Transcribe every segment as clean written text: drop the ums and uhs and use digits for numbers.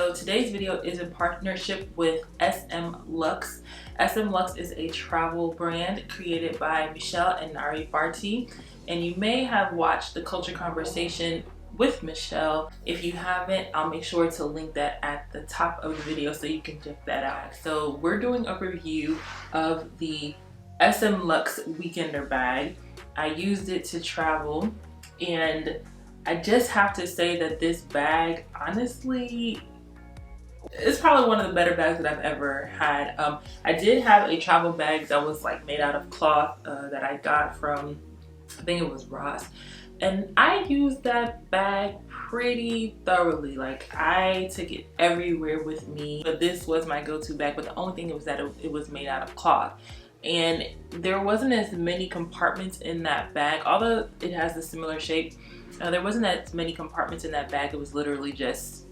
So today's video is in partnership with SM Luxe. SM Luxe is a travel brand created by Michelle and Nari Barty, and you may have watched the Culture Conversation with Michelle. If you haven't, I'll make sure to link that at the top of the video so you can check that out. So we're doing a review of the SM Luxe Weekender bag. I used it to travel, and I just have to say that this bag, honestly, it's probably one of the better bags that I've ever had. I did have a travel bag that was like made out of cloth that I got from, I think it was Ross. And I used that bag pretty thoroughly. Like, I took it everywhere with me. But this was my go-to bag, but the only thing was that it was made out of cloth. And there wasn't as many compartments in that bag, although it has a similar shape. There wasn't as many compartments in that bag. It was literally just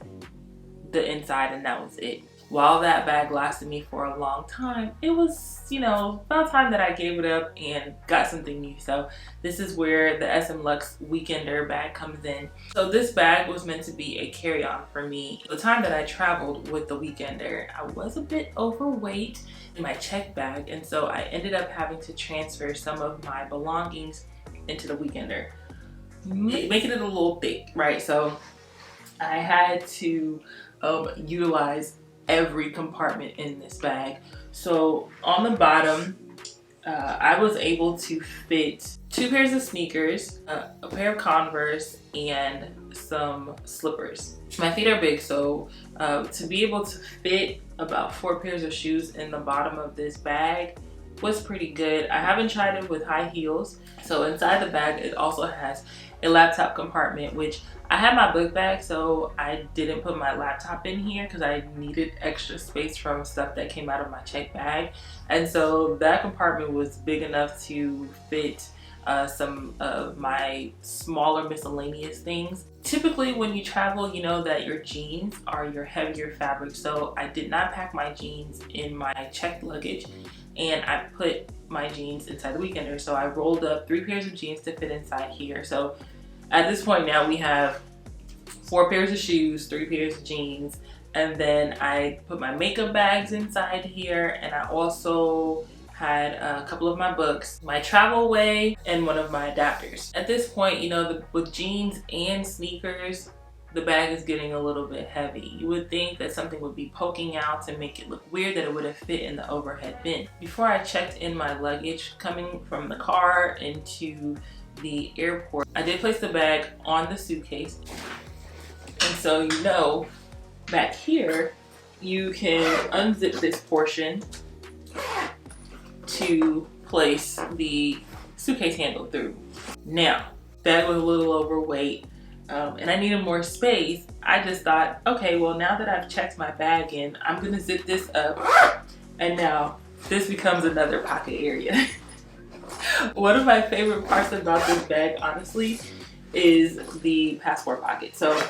the inside, and that was it. While that bag lasted me for a long time, it was, you know, about time that I gave it up and got something new. So this is where the SM Luxe Weekender bag comes in. So this bag was meant to be a carry-on for me. The time that I traveled with the Weekender, I was a bit overweight in my check bag, and so I ended up having to transfer some of my belongings into the Weekender, making it a little thick, right? So I had to utilize every compartment in this bag. So on the bottom, I was able to fit 2 pairs of sneakers, a pair of Converse, and some slippers. My feet are big, so to be able to fit about 4 pairs of shoes in the bottom of this bag was pretty good. I haven't tried it with high heels. So inside the bag, it also has a laptop compartment, which I had my book bag, so I didn't put my laptop in here because I needed extra space from stuff that came out of my check bag. And so that compartment was big enough to fit some of my smaller miscellaneous things. Typically when you travel, you know that your jeans are your heavier fabric, so I did not pack my jeans in my checked luggage, and I put my jeans inside the Weekender. So I rolled up 3 pairs of jeans to fit inside here. So at this point now we have 4 pairs of shoes, 3 pairs of jeans, and then I put my makeup bags inside here, and I also had a couple of my books, my travel weigh, and one of my adapters. At this point, you know, with jeans and sneakers, the bag is getting a little bit heavy. You would think that something would be poking out to make it look weird, that it would have fit in the overhead bin. Before I checked in my luggage coming from the car into the airport, I did place the bag on the suitcase. And so, you know, back here, you can unzip this portion to place the suitcase handle through. Now, bag was a little overweight, and I needed more space. I just thought, okay, well, now that I've checked my bag in, I'm gonna zip this up, and now this becomes another pocket area. One of my favorite parts about this bag, honestly, is the passport pocket. So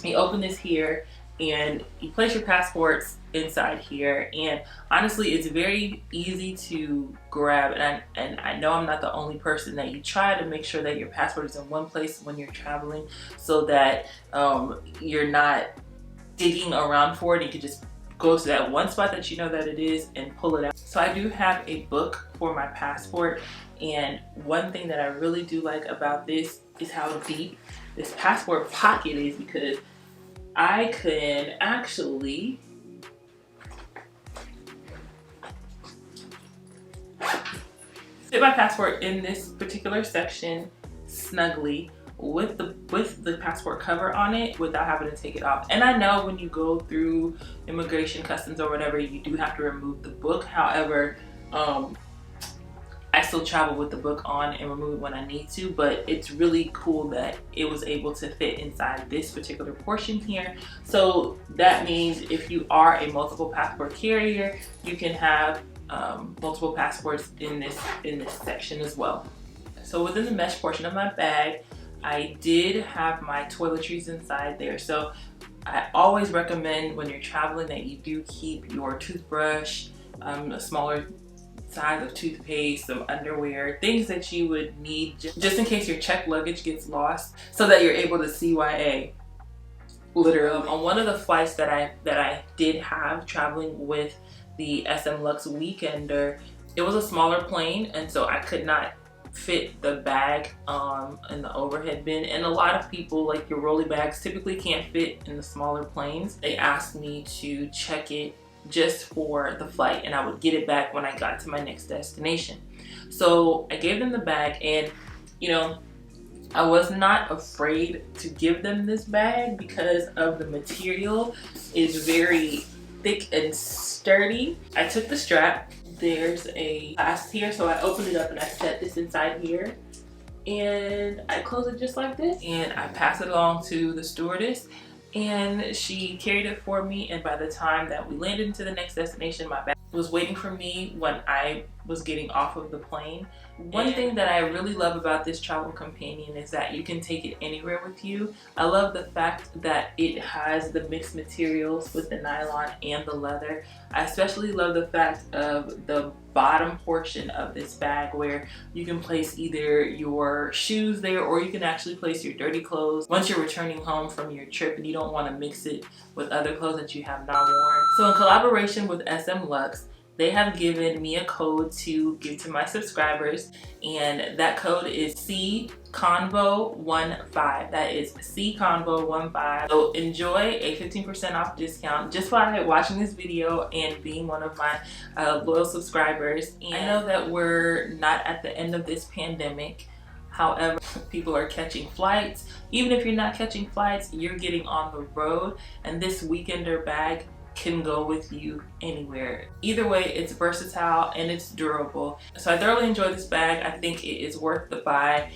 you open this here, and you place your passports inside here, and honestly it's very easy to grab, and I know I'm not the only person that you try to make sure that your passport is in one place when you're traveling, so that you're not digging around for it. You can just go to that one spot that you know that it is and pull it out. So I do have a book for my passport, and one thing that I really do like about this is how deep this passport pocket is, because I can actually fit my passport in this particular section snugly with the passport cover on it without having to take it off. And I know when you go through immigration, customs, or whatever, you do have to remove the book. However, I still travel with the book on and remove it when I need to, but it's really cool that it was able to fit inside this particular portion here. So that means if you are a multiple passport carrier, you can have multiple passports in this section as well. So within the mesh portion of my bag, I did have my toiletries inside there. So I always recommend when you're traveling that you do keep your toothbrush, a smaller size of toothpaste, some underwear, things that you would need just in case your checked luggage gets lost, so that you're able to CYA literally. On one of the flights that I did have traveling with the SM Lux Weekender, it was a smaller plane, and so I could not fit the bag in the overhead bin, and a lot of people, like your rolly bags, typically can't fit in the smaller planes. They asked me to check it just for the flight, and I would get it back when I got to my next destination. So I gave them the bag, and you know, I was not afraid to give them this bag because of the material is very thick and sturdy. I took the strap. There's a clasp here, so I opened it up and I set this inside here, and I close it just like this, and I pass it along to the stewardess, and she carried it for me. And by the time that we landed into the next destination, my bag was waiting for me when I was getting off of the plane. One thing that I really love about this travel companion is that you can take it anywhere with you. I love the fact that it has the mixed materials with the nylon and the leather. I especially love the fact of the bottom portion of this bag where you can place either your shoes there, or you can actually place your dirty clothes once you're returning home from your trip and you don't want to mix it with other clothes that you have not worn. So in collaboration with SM Lux, they have given me a code to give to my subscribers, and that code is CConvo15. That is CConvo15. So enjoy a 15% off discount just by watching this video and being one of my loyal subscribers. And I know that we're not at the end of this pandemic. However, people are catching flights. Even if you're not catching flights, you're getting on the road, and this Weekender bag can go with you anywhere. Either way, it's versatile and it's durable. So I thoroughly enjoy this bag. I think it is worth the buy.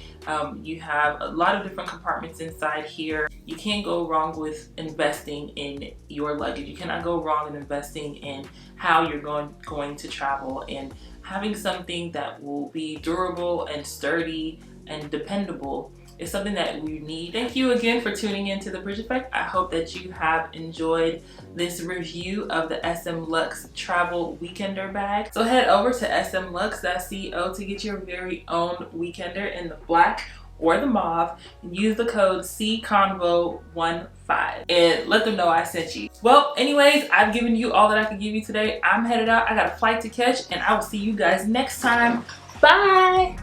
You have a lot of different compartments inside here. You can't go wrong with investing in your luggage. You cannot go wrong in investing in how you're going to travel, and having something that will be durable and sturdy and dependable is something that we need. Thank you again for tuning in to The Bridge Effect. I hope that you have enjoyed this review of the SM Lux Travel Weekender bag. So head over to smlux.co to get your very own Weekender in the black or the mauve, and use the code CConvo15 and let them know I sent you. Well, anyways, I've given you all that I could give you today. I'm headed out. I got a flight to catch, and I will see you guys next time. Bye!